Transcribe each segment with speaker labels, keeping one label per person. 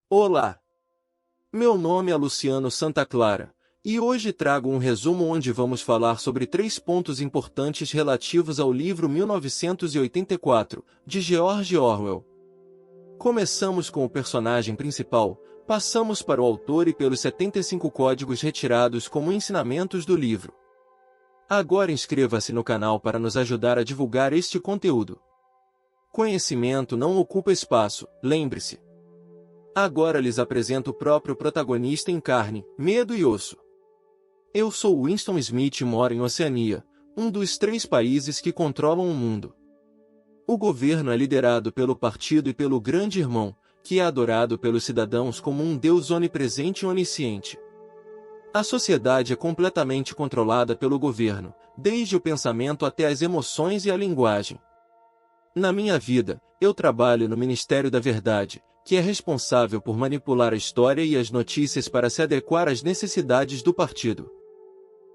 Speaker 1: Olá! Meu nome é Luciano Santa Clara, e hoje trago um resumo onde vamos falar sobre 3 pontos importantes relativos ao livro 1984, de George Orwell. Começamos com o personagem principal, passamos para o autor e pelos 75 códigos retirados como ensinamentos do livro. Agora inscreva-se no canal para nos ajudar a divulgar este conteúdo. Conhecimento não ocupa espaço, lembre-se. Agora lhes apresento o próprio protagonista em carne, medo e osso. Eu sou Winston Smith e moro em Oceania, um dos 3 países que controlam o mundo. O governo é liderado pelo partido e pelo Grande Irmão, que é adorado pelos cidadãos como um Deus onipresente e onisciente. A sociedade é completamente controlada pelo governo, desde o pensamento até as emoções e a linguagem. Na minha vida, eu trabalho no Ministério da Verdade, que é responsável por manipular a história e as notícias para se adequar às necessidades do partido.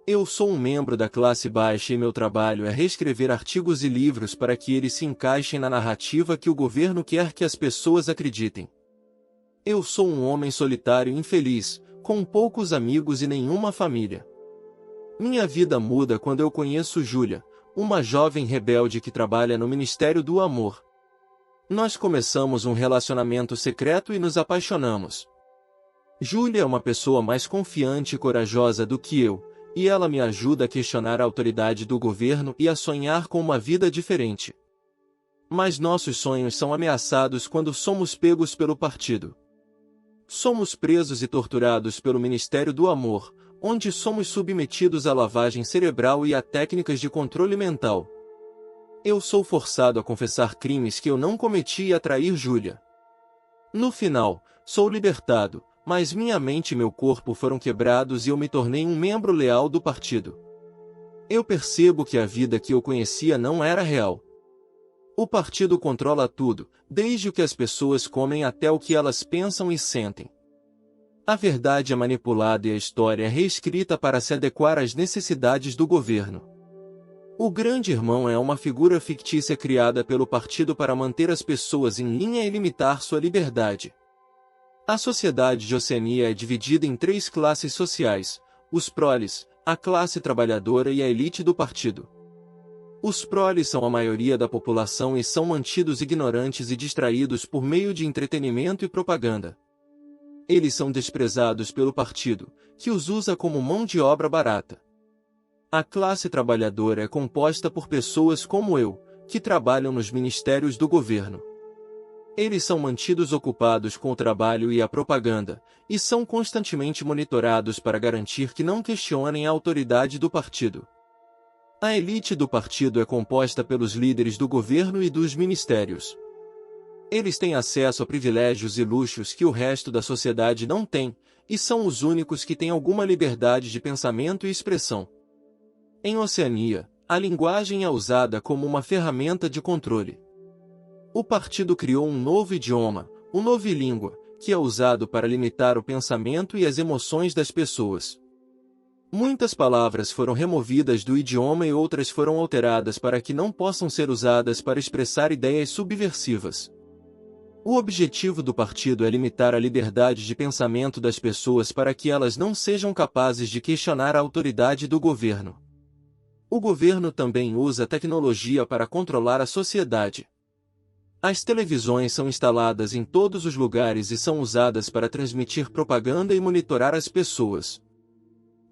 Speaker 1: Eu sou um membro da classe baixa e meu trabalho é reescrever artigos e livros para que eles se encaixem na narrativa que o governo quer que as pessoas acreditem. Eu sou um homem solitário e infeliz, com poucos amigos e nenhuma família. Minha vida muda quando eu conheço Julia, uma jovem rebelde que trabalha no Ministério do Amor. Nós começamos um relacionamento secreto e nos apaixonamos. Julia é uma pessoa mais confiante e corajosa do que eu, e ela me ajuda a questionar a autoridade do governo e a sonhar com uma vida diferente. Mas nossos sonhos são ameaçados quando somos pegos pelo partido. Somos presos e torturados pelo Ministério do Amor, onde somos submetidos à lavagem cerebral e a técnicas de controle mental. Eu sou forçado a confessar crimes que eu não cometi e a trair Julia. No final, sou libertado, mas minha mente e meu corpo foram quebrados e eu me tornei um membro leal do partido. Eu percebo que a vida que eu conhecia não era real. O partido controla tudo, desde o que as pessoas comem até o que elas pensam e sentem. A verdade é manipulada e a história é reescrita para se adequar às necessidades do governo. O Grande Irmão é uma figura fictícia criada pelo partido para manter as pessoas em linha e limitar sua liberdade. A sociedade de Oceania é dividida em 3 classes sociais: os proles, a classe trabalhadora e a elite do partido. Os proles são a maioria da população e são mantidos ignorantes e distraídos por meio de entretenimento e propaganda. Eles são desprezados pelo partido, que os usa como mão de obra barata. A classe trabalhadora é composta por pessoas como eu, que trabalham nos ministérios do governo. Eles são mantidos ocupados com o trabalho e a propaganda, e são constantemente monitorados para garantir que não questionem a autoridade do partido. A elite do partido é composta pelos líderes do governo e dos ministérios. Eles têm acesso a privilégios e luxos que o resto da sociedade não tem, e são os únicos que têm alguma liberdade de pensamento e expressão. Em Oceania, a linguagem é usada como uma ferramenta de controle. O partido criou um novo idioma, o novilíngua, que é usado para limitar o pensamento e as emoções das pessoas. Muitas palavras foram removidas do idioma e outras foram alteradas para que não possam ser usadas para expressar ideias subversivas. O objetivo do partido é limitar a liberdade de pensamento das pessoas para que elas não sejam capazes de questionar a autoridade do governo. O governo também usa tecnologia para controlar a sociedade. As televisões são instaladas em todos os lugares e são usadas para transmitir propaganda e monitorar as pessoas.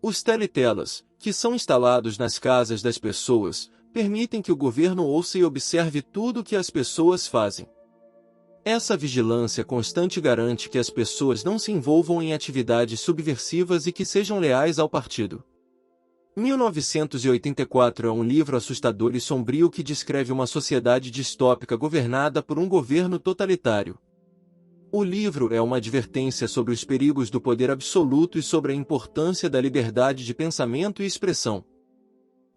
Speaker 1: Os teletelas, que são instalados nas casas das pessoas, permitem que o governo ouça e observe tudo o que as pessoas fazem. Essa vigilância constante garante que as pessoas não se envolvam em atividades subversivas e que sejam leais ao partido. 1984 é um livro assustador e sombrio que descreve uma sociedade distópica governada por um governo totalitário. O livro é uma advertência sobre os perigos do poder absoluto e sobre a importância da liberdade de pensamento e expressão.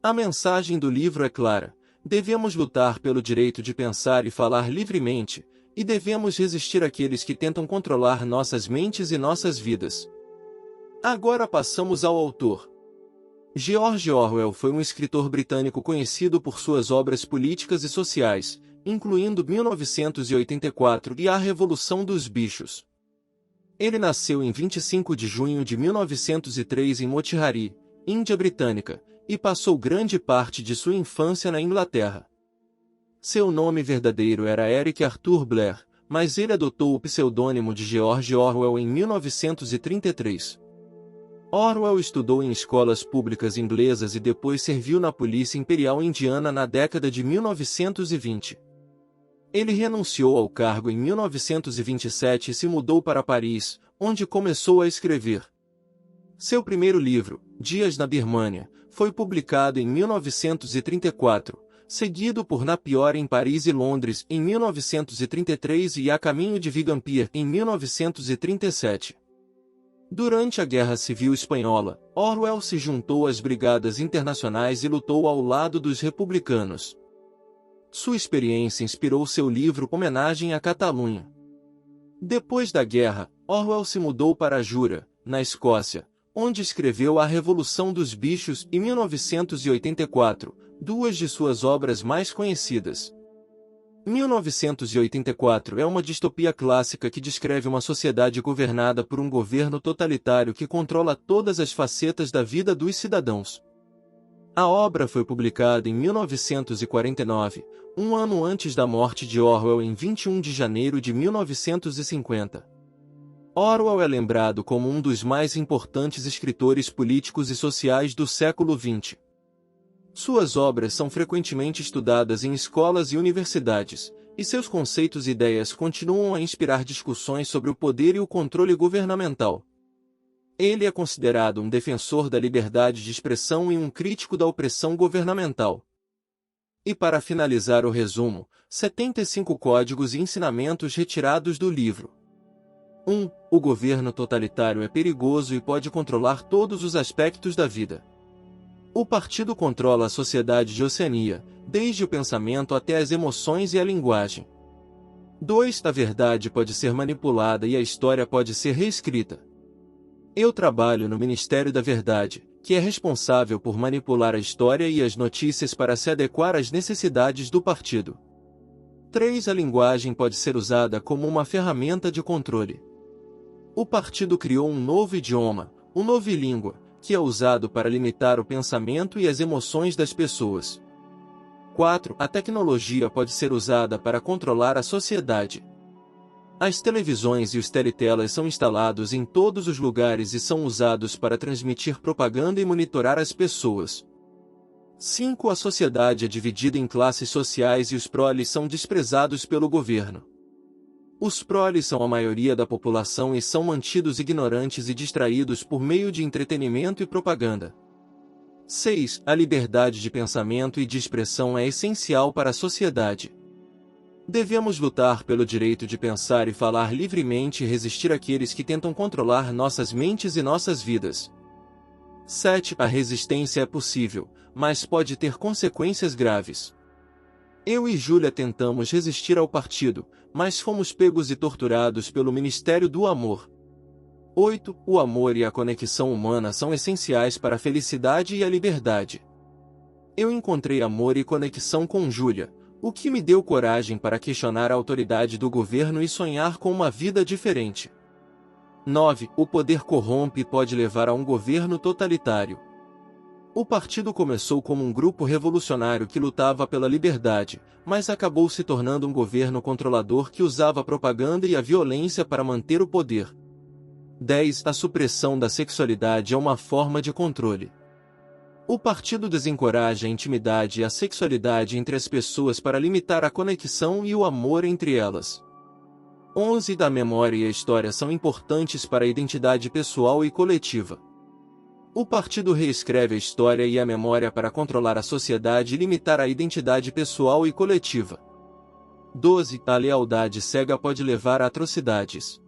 Speaker 1: A mensagem do livro é clara: devemos lutar pelo direito de pensar e falar livremente, e devemos resistir àqueles que tentam controlar nossas mentes e nossas vidas. Agora passamos ao autor. George Orwell foi um escritor britânico conhecido por suas obras políticas e sociais, incluindo 1984 e A Revolução dos Bichos. Ele nasceu em 25 de junho de 1903 em Motihari, Índia Britânica, e passou grande parte de sua infância na Inglaterra. Seu nome verdadeiro era Eric Arthur Blair, mas ele adotou o pseudônimo de George Orwell em 1933. Orwell estudou em escolas públicas inglesas e depois serviu na Polícia Imperial Indiana na década de 1920. Ele renunciou ao cargo em 1927 e se mudou para Paris, onde começou a escrever. Seu primeiro livro, Dias na Birmânia, foi publicado em 1934, seguido por Na Pior em Paris e Londres em 1933 e A Caminho de Vigampier em 1937. Durante a Guerra Civil Espanhola, Orwell se juntou às Brigadas Internacionais e lutou ao lado dos republicanos. Sua experiência inspirou seu livro Homenagem à Catalunha. Depois da guerra, Orwell se mudou para Jura, na Escócia, onde escreveu A Revolução dos Bichos em 1984, duas de suas obras mais conhecidas. 1984 é uma distopia clássica que descreve uma sociedade governada por um governo totalitário que controla todas as facetas da vida dos cidadãos. A obra foi publicada em 1949, um ano antes da morte de Orwell em 21 de janeiro de 1950. Orwell é lembrado como um dos mais importantes escritores políticos e sociais do século XX. Suas obras são frequentemente estudadas em escolas e universidades, e seus conceitos e ideias continuam a inspirar discussões sobre o poder e o controle governamental. Ele é considerado um defensor da liberdade de expressão e um crítico da opressão governamental. E para finalizar o resumo, 75 códigos e ensinamentos retirados do livro. 1. O governo totalitário é perigoso e pode controlar todos os aspectos da vida. O partido controla a sociedade de Oceania, desde o pensamento até as emoções e a linguagem. 2. A verdade pode ser manipulada e a história pode ser reescrita. Eu trabalho no Ministério da Verdade, que é responsável por manipular a história e as notícias para se adequar às necessidades do partido. 3. A linguagem pode ser usada como uma ferramenta de controle. O partido criou um novo idioma, o novilíngua, que é usado para limitar o pensamento e as emoções das pessoas. 4. A tecnologia pode ser usada para controlar a sociedade. As televisões e os telitelas são instalados em todos os lugares e são usados para transmitir propaganda e monitorar as pessoas. 5. A sociedade é dividida em classes sociais e os proles são desprezados pelo governo. Os proles são a maioria da população e são mantidos ignorantes e distraídos por meio de entretenimento e propaganda. 6. A liberdade de pensamento e de expressão é essencial para a sociedade. Devemos lutar pelo direito de pensar e falar livremente e resistir àqueles que tentam controlar nossas mentes e nossas vidas. 7. A resistência é possível, mas pode ter consequências graves. Eu e Júlia tentamos resistir ao partido, mas fomos pegos e torturados pelo Ministério do Amor. 8. O amor e a conexão humana são essenciais para a felicidade e a liberdade. Eu encontrei amor e conexão com Júlia, o que me deu coragem para questionar a autoridade do governo e sonhar com uma vida diferente. 9. O poder corrompe e pode levar a um governo totalitário. O partido começou como um grupo revolucionário que lutava pela liberdade, mas acabou se tornando um governo controlador que usava a propaganda e a violência para manter o poder. 10. A supressão da sexualidade é uma forma de controle. O partido desencoraja a intimidade e a sexualidade entre as pessoas para limitar a conexão e o amor entre elas. 11. A memória e a história são importantes para a identidade pessoal e coletiva. O partido reescreve a história e a memória para controlar a sociedade e limitar a identidade pessoal e coletiva. 12. A lealdade cega pode levar a atrocidades.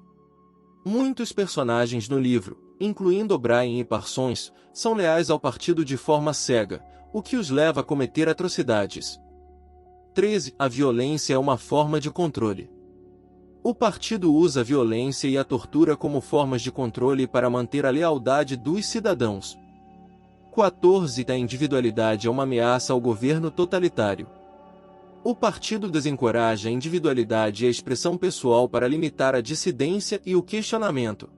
Speaker 1: Muitos personagens no livro, incluindo O'Brien e Parsons, são leais ao partido de forma cega, o que os leva a cometer atrocidades. 13. A violência é uma forma de controle. O partido usa a violência e a tortura como formas de controle para manter a lealdade dos cidadãos. 14. A individualidade é uma ameaça ao governo totalitário. O partido desencoraja a individualidade e a expressão pessoal para limitar a dissidência e o questionamento.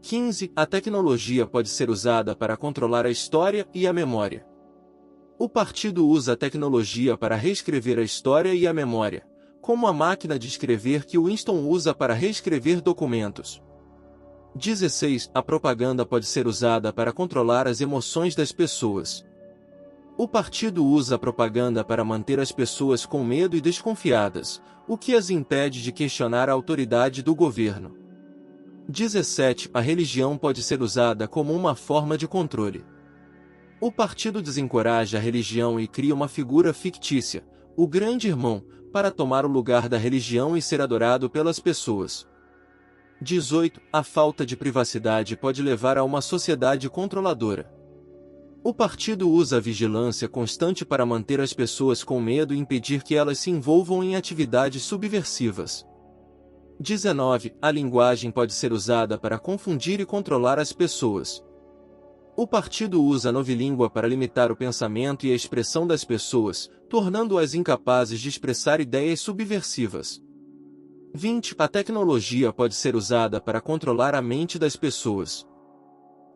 Speaker 1: 15. A tecnologia pode ser usada para controlar a história e a memória. O partido usa a tecnologia para reescrever a história e a memória, como a máquina de escrever que Winston usa para reescrever documentos. 16. A propaganda pode ser usada para controlar as emoções das pessoas. O partido usa a propaganda para manter as pessoas com medo e desconfiadas, o que as impede de questionar a autoridade do governo. 17. A religião pode ser usada como uma forma de controle. O partido desencoraja a religião e cria uma figura fictícia, o Grande Irmão, para tomar o lugar da religião e ser adorado pelas pessoas. 18. A falta de privacidade pode levar a uma sociedade controladora. O partido usa a vigilância constante para manter as pessoas com medo e impedir que elas se envolvam em atividades subversivas. 19. A linguagem pode ser usada para confundir e controlar as pessoas. O partido usa a novilíngua para limitar o pensamento e a expressão das pessoas, tornando-as incapazes de expressar ideias subversivas. 20. A tecnologia pode ser usada para controlar a mente das pessoas.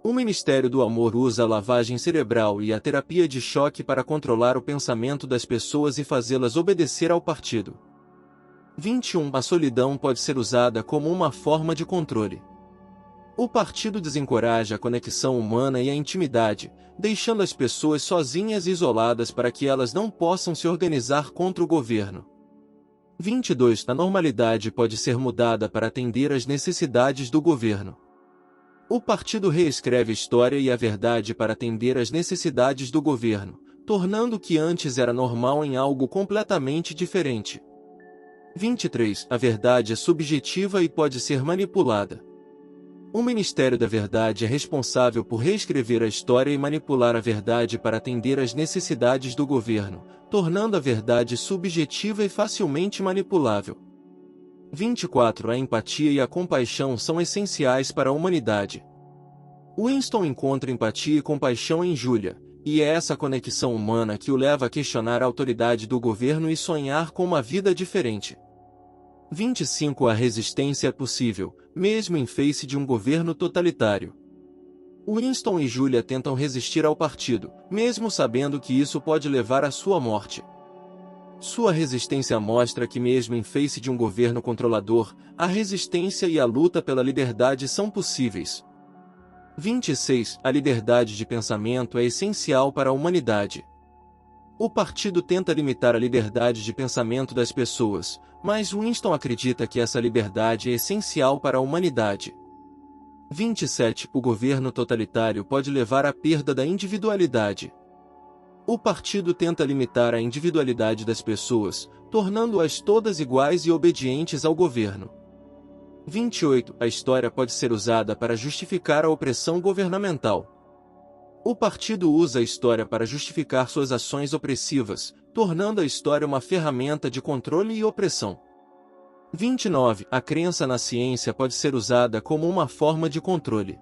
Speaker 1: O Ministério do Amor usa a lavagem cerebral e a terapia de choque para controlar o pensamento das pessoas e fazê-las obedecer ao partido. 21. A solidão pode ser usada como uma forma de controle. O partido desencoraja a conexão humana e a intimidade, deixando as pessoas sozinhas e isoladas para que elas não possam se organizar contra o governo. 22. A normalidade pode ser mudada para atender às necessidades do governo. O partido reescreve a história e a verdade para atender às necessidades do governo, tornando o que antes era normal em algo completamente diferente. 23. A verdade é subjetiva e pode ser manipulada. O Ministério da Verdade é responsável por reescrever a história e manipular a verdade para atender às necessidades do governo, tornando a verdade subjetiva e facilmente manipulável. 24. A empatia e a compaixão são essenciais para a humanidade. Winston encontra empatia e compaixão em Julia, e é essa conexão humana que o leva a questionar a autoridade do governo e sonhar com uma vida diferente. 25. A resistência é possível, mesmo em face de um governo totalitário. Winston e Julia tentam resistir ao partido, mesmo sabendo que isso pode levar à sua morte. Sua resistência mostra que mesmo em face de um governo controlador, a resistência e a luta pela liberdade são possíveis. 26. A liberdade de pensamento é essencial para a humanidade. O partido tenta limitar a liberdade de pensamento das pessoas, mas Winston acredita que essa liberdade é essencial para a humanidade. 27. O governo totalitário pode levar à perda da individualidade. O partido tenta limitar a individualidade das pessoas, tornando-as todas iguais e obedientes ao governo. 28. A história pode ser usada para justificar a opressão governamental. O partido usa a história para justificar suas ações opressivas, tornando a história uma ferramenta de controle e opressão. 29. A crença na ciência pode ser usada como uma forma de controle.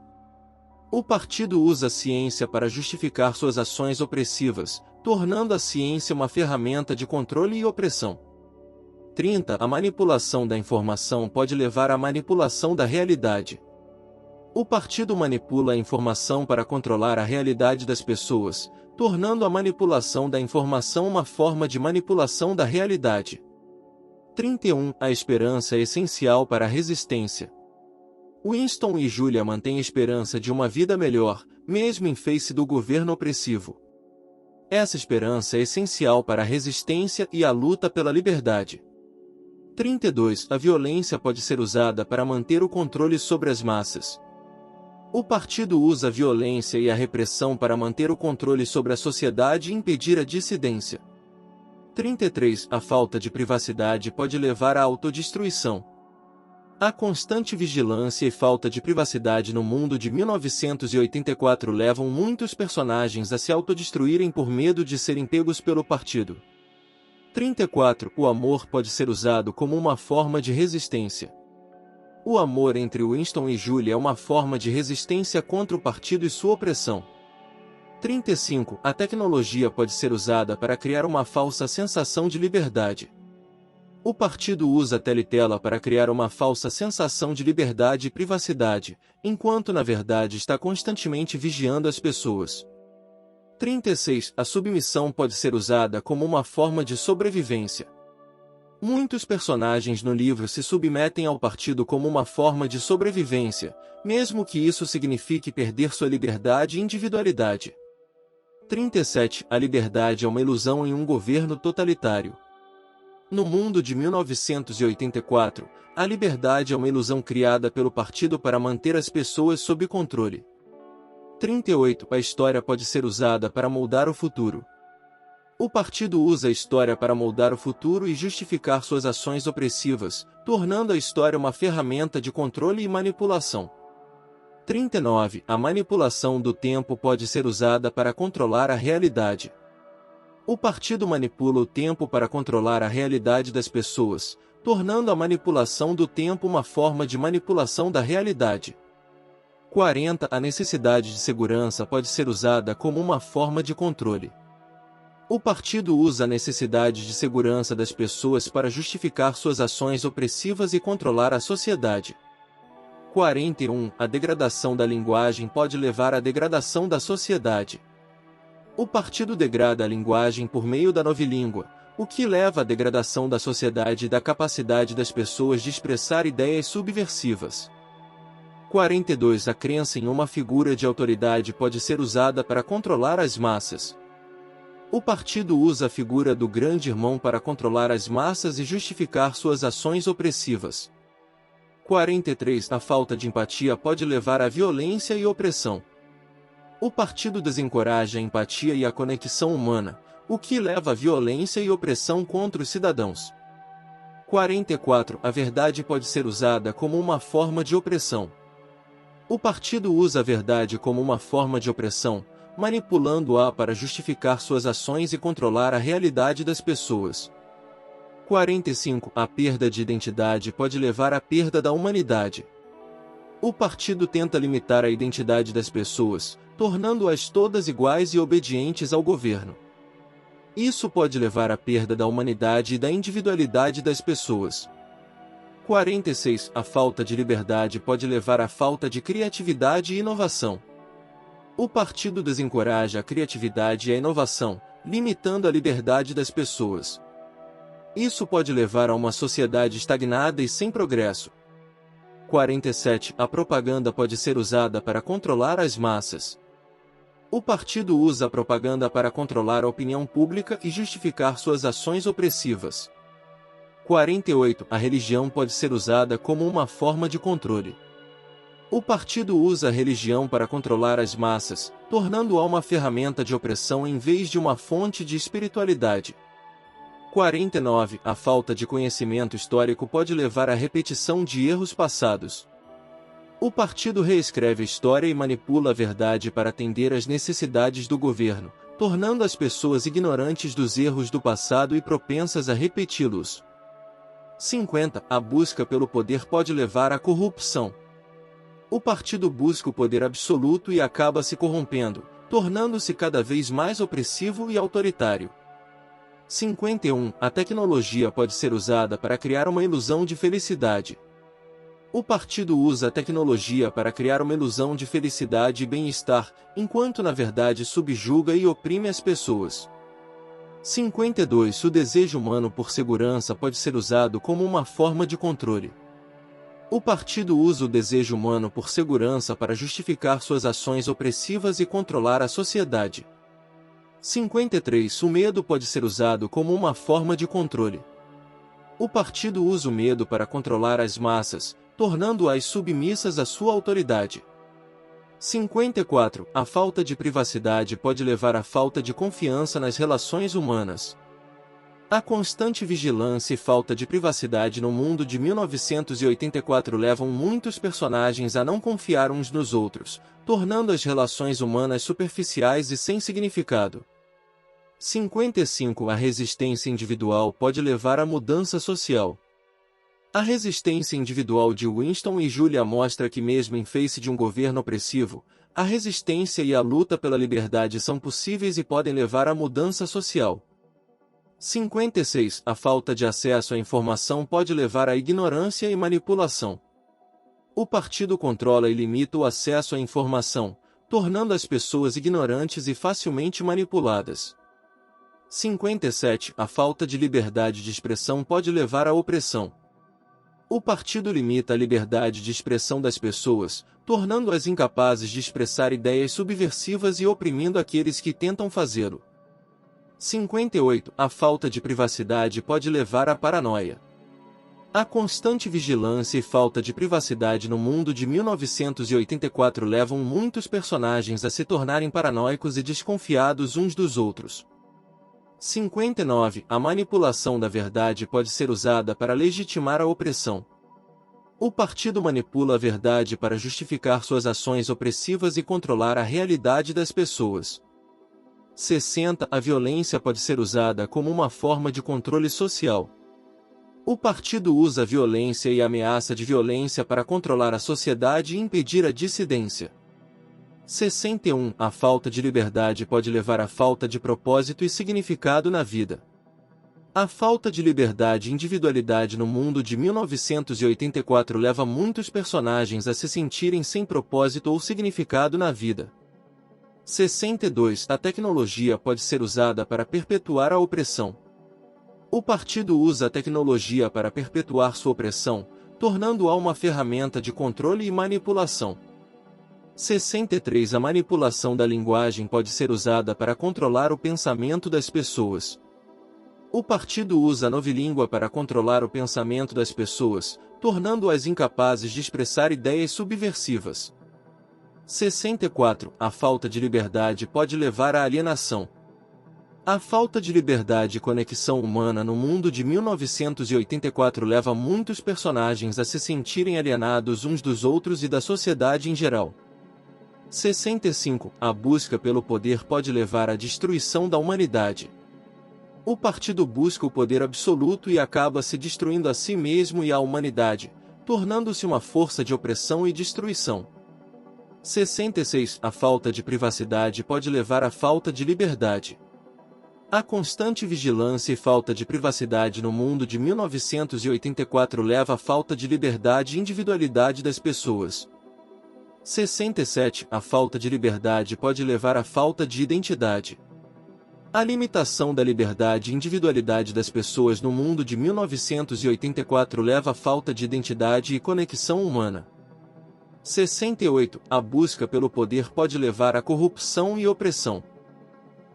Speaker 1: O partido usa a ciência para justificar suas ações opressivas, tornando a ciência uma ferramenta de controle e opressão. 30. A manipulação da informação pode levar à manipulação da realidade. O partido manipula a informação para controlar a realidade das pessoas, tornando a manipulação da informação uma forma de manipulação da realidade. 31. A esperança é essencial para a resistência. Winston e Julia mantêm a esperança de uma vida melhor, mesmo em face do governo opressivo. Essa esperança é essencial para a resistência e a luta pela liberdade. 32. A violência pode ser usada para manter o controle sobre as massas. O partido usa a violência e a repressão para manter o controle sobre a sociedade e impedir a dissidência. 33. A falta de privacidade pode levar à autodestruição. A constante vigilância e falta de privacidade no mundo de 1984 levam muitos personagens a se autodestruírem por medo de serem pegos pelo partido. 34. O amor pode ser usado como uma forma de resistência. O amor entre Winston e Julia é uma forma de resistência contra o partido e sua opressão. 35. A tecnologia pode ser usada para criar uma falsa sensação de liberdade. O partido usa a teletela para criar uma falsa sensação de liberdade e privacidade, enquanto na verdade está constantemente vigiando as pessoas. 36. A submissão pode ser usada como uma forma de sobrevivência. Muitos personagens no livro se submetem ao partido como uma forma de sobrevivência, mesmo que isso signifique perder sua liberdade e individualidade. 37. A liberdade é uma ilusão em um governo totalitário. No mundo de 1984, a liberdade é uma ilusão criada pelo partido para manter as pessoas sob controle. 38. A história pode ser usada para moldar o futuro. O partido usa a história para moldar o futuro e justificar suas ações opressivas, tornando a história uma ferramenta de controle e manipulação. 39. A manipulação do tempo pode ser usada para controlar a realidade. O partido manipula o tempo para controlar a realidade das pessoas, tornando a manipulação do tempo uma forma de manipulação da realidade. 40. A necessidade de segurança pode ser usada como uma forma de controle. O partido usa a necessidade de segurança das pessoas para justificar suas ações opressivas e controlar a sociedade. 41. A degradação da linguagem pode levar à degradação da sociedade. O partido degrada a linguagem por meio da novilíngua, o que leva à degradação da sociedade e da capacidade das pessoas de expressar ideias subversivas. 42. A crença em uma figura de autoridade pode ser usada para controlar as massas. O partido usa a figura do grande irmão para controlar as massas e justificar suas ações opressivas. 43. A falta de empatia pode levar à violência e opressão. O partido desencoraja a empatia e a conexão humana, o que leva à violência e opressão contra os cidadãos. 44. A verdade pode ser usada como uma forma de opressão. O partido usa a verdade como uma forma de opressão, manipulando-a para justificar suas ações e controlar a realidade das pessoas. 45. A perda de identidade pode levar à perda da humanidade. O partido tenta limitar a identidade das pessoas, tornando-as todas iguais e obedientes ao governo. Isso pode levar à perda da humanidade e da individualidade das pessoas. 46. A falta de liberdade pode levar à falta de criatividade e inovação. O partido desencoraja a criatividade e a inovação, limitando a liberdade das pessoas. Isso pode levar a uma sociedade estagnada e sem progresso. 47. A propaganda pode ser usada para controlar as massas. O partido usa a propaganda para controlar a opinião pública e justificar suas ações opressivas. 48. A religião pode ser usada como uma forma de controle. O partido usa a religião para controlar as massas, tornando-a uma ferramenta de opressão em vez de uma fonte de espiritualidade. 49. A falta de conhecimento histórico pode levar à repetição de erros passados. O partido reescreve a história e manipula a verdade para atender às necessidades do governo, tornando as pessoas ignorantes dos erros do passado e propensas a repeti-los. 50. A busca pelo poder pode levar à corrupção. O partido busca o poder absoluto e acaba se corrompendo, tornando-se cada vez mais opressivo e autoritário. 51. A tecnologia pode ser usada para criar uma ilusão de felicidade. O partido usa a tecnologia para criar uma ilusão de felicidade e bem-estar, enquanto na verdade subjuga e oprime as pessoas. 52. O desejo humano por segurança pode ser usado como uma forma de controle. O partido usa o desejo humano por segurança para justificar suas ações opressivas e controlar a sociedade. 53. O medo pode ser usado como uma forma de controle. O partido usa o medo para controlar as massas, tornando-as submissas à sua autoridade. 54. A falta de privacidade pode levar à falta de confiança nas relações humanas. A constante vigilância e falta de privacidade no mundo de 1984 levam muitos personagens a não confiar uns nos outros, tornando as relações humanas superficiais e sem significado. 55. A resistência individual pode levar à mudança social. A resistência individual de Winston e Julia mostra que mesmo em face de um governo opressivo, a resistência e a luta pela liberdade são possíveis e podem levar à mudança social. 56. A falta de acesso à informação pode levar à ignorância e manipulação. O partido controla e limita o acesso à informação, tornando as pessoas ignorantes e facilmente manipuladas. 57. A falta de liberdade de expressão pode levar à opressão. O partido limita a liberdade de expressão das pessoas, tornando-as incapazes de expressar ideias subversivas e oprimindo aqueles que tentam fazê-lo. 58. A falta de privacidade pode levar à paranoia. A constante vigilância e falta de privacidade no mundo de 1984 levam muitos personagens a se tornarem paranoicos e desconfiados uns dos outros. 59. A manipulação da verdade pode ser usada para legitimar a opressão. O partido manipula a verdade para justificar suas ações opressivas e controlar a realidade das pessoas. 60. A violência pode ser usada como uma forma de controle social. O partido usa a violência e a ameaça de violência para controlar a sociedade e impedir a dissidência. 61. A falta de liberdade pode levar à falta de propósito e significado na vida. A falta de liberdade e individualidade no mundo de 1984 leva muitos personagens a se sentirem sem propósito ou significado na vida. 62. A tecnologia pode ser usada para perpetuar a opressão. O partido usa a tecnologia para perpetuar sua opressão, tornando-a uma ferramenta de controle e manipulação. 63. A manipulação da linguagem pode ser usada para controlar o pensamento das pessoas. O partido usa a novilíngua para controlar o pensamento das pessoas, tornando-as incapazes de expressar ideias subversivas. 64. A falta de liberdade pode levar à alienação. A falta de liberdade e conexão humana no mundo de 1984 leva muitos personagens a se sentirem alienados uns dos outros e da sociedade em geral. 65. A busca pelo poder pode levar à destruição da humanidade. O partido busca o poder absoluto e acaba se destruindo a si mesmo e a humanidade, tornando-se uma força de opressão e destruição. 66. A falta de privacidade pode levar à falta de liberdade. A constante vigilância e falta de privacidade no mundo de 1984 leva à falta de liberdade e individualidade das pessoas. 67. A falta de liberdade pode levar à falta de identidade. A limitação da liberdade e individualidade das pessoas no mundo de 1984 leva à falta de identidade e conexão humana. 68. A busca pelo poder pode levar à corrupção e opressão.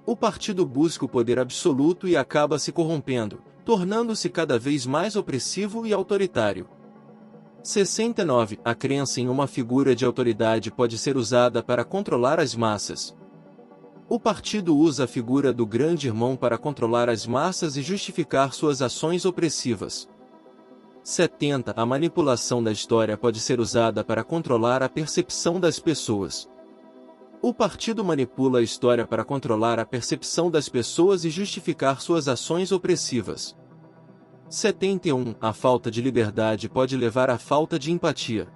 Speaker 1: O partido busca o poder absoluto e acaba se corrompendo, tornando-se cada vez mais opressivo e autoritário. 69. A crença em uma figura de autoridade pode ser usada para controlar as massas. O partido usa a figura do grande irmão para controlar as massas e justificar suas ações opressivas. 70. A manipulação da história pode ser usada para controlar a percepção das pessoas. O partido manipula a história para controlar a percepção das pessoas e justificar suas ações opressivas. 71. A falta de liberdade pode levar à falta de empatia.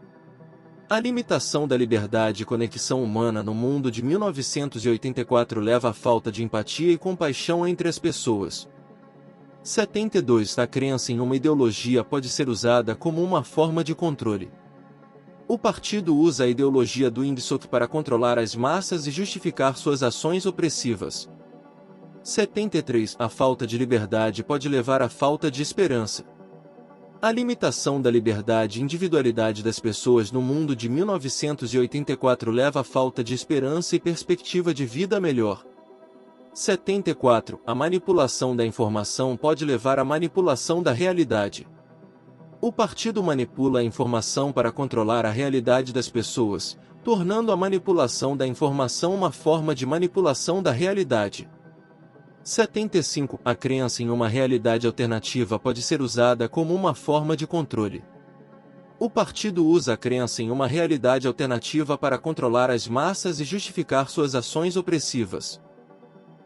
Speaker 1: A limitação da liberdade e conexão humana no mundo de 1984 leva à falta de empatia e compaixão entre as pessoas. 72. A crença em uma ideologia pode ser usada como uma forma de controle. O partido usa a ideologia do INDSOC para controlar as massas e justificar suas ações opressivas. 73. A falta de liberdade pode levar à falta de esperança. A limitação da liberdade e individualidade das pessoas no mundo de 1984 leva à falta de esperança e perspectiva de vida melhor. 74. A manipulação da informação pode levar à manipulação da realidade. O partido manipula a informação para controlar a realidade das pessoas, tornando a manipulação da informação uma forma de manipulação da realidade. 75. A crença em uma realidade alternativa pode ser usada como uma forma de controle. O partido usa a crença em uma realidade alternativa para controlar as massas e justificar suas ações opressivas.